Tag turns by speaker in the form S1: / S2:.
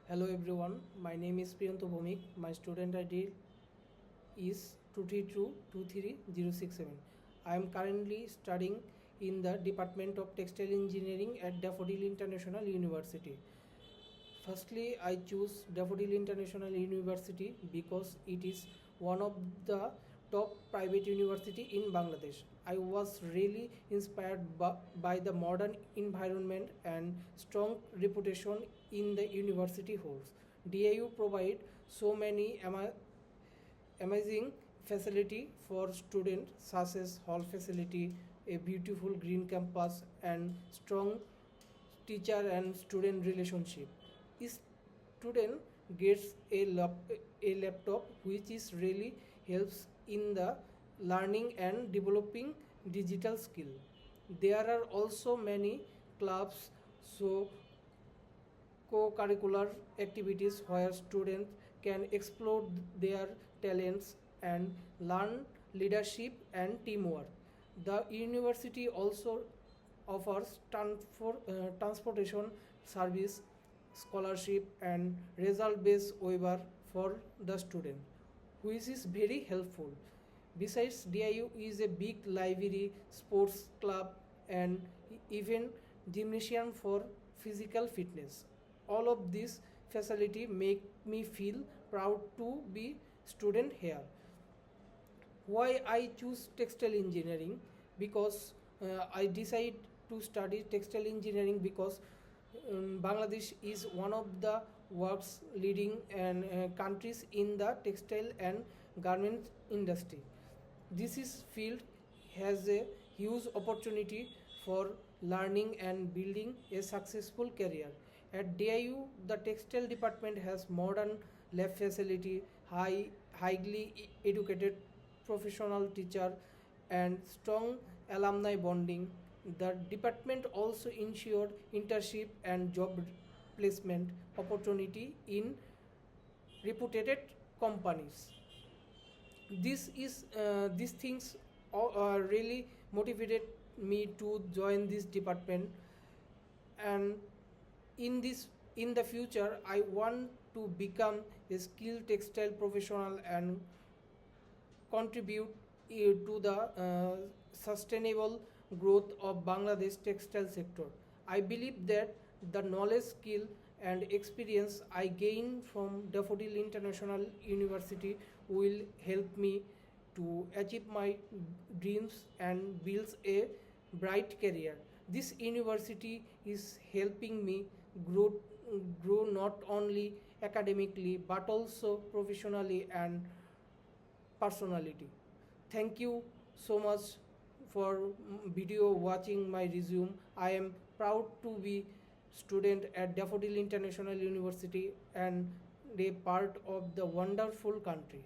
S1: Hello everyone, my name is Priyanto Bhomik. My student ID is 232-23067. I am currently studying in the Department of Textile Engineering at Daffodil International University. Firstly, I choose Daffodil International University because it is one of the top private university in Bangladesh. I was really inspired by the modern environment and strong reputation in the university holds. DIU provide so many amazing facility for students such as hall facility, a beautiful green campus and strong teacher and student relationship. Each student gets a laptop which is really helps in the learning and developing digital skill. There are also many clubs, so co-curricular activities where students can explore their talents and learn leadership and teamwork. The university also offers transportation service, scholarship and result-based waiver for the student, which is very helpful. Besides, DIU is a big library, sports club and even gymnasium for physical fitness. All of this facility make me feel proud to be student here. Why I choose textile engineering? Because I decide to study textile engineering because Bangladesh is one of the world's leading and countries in the textile and garment industry. This is field has a huge opportunity for learning and building a successful career. At DIU, the textile department has modern lab facility, highly educated professional teacher, and strong alumni bonding. The department also ensured internship and job placement opportunity in reputed companies. These things really motivated me to join this department, and in the future I want to become a skilled textile professional and contribute to the sustainable growth of Bangladesh textile sector. I believe that the knowledge, skill, and experience I gain from Daffodil International University will help me to achieve my dreams and build a bright career. This university is helping me grow not only academically but also professionally and personality. Thank you so much for video watching my resume. I am proud to be student at Daffodil International University and a part of the wonderful country.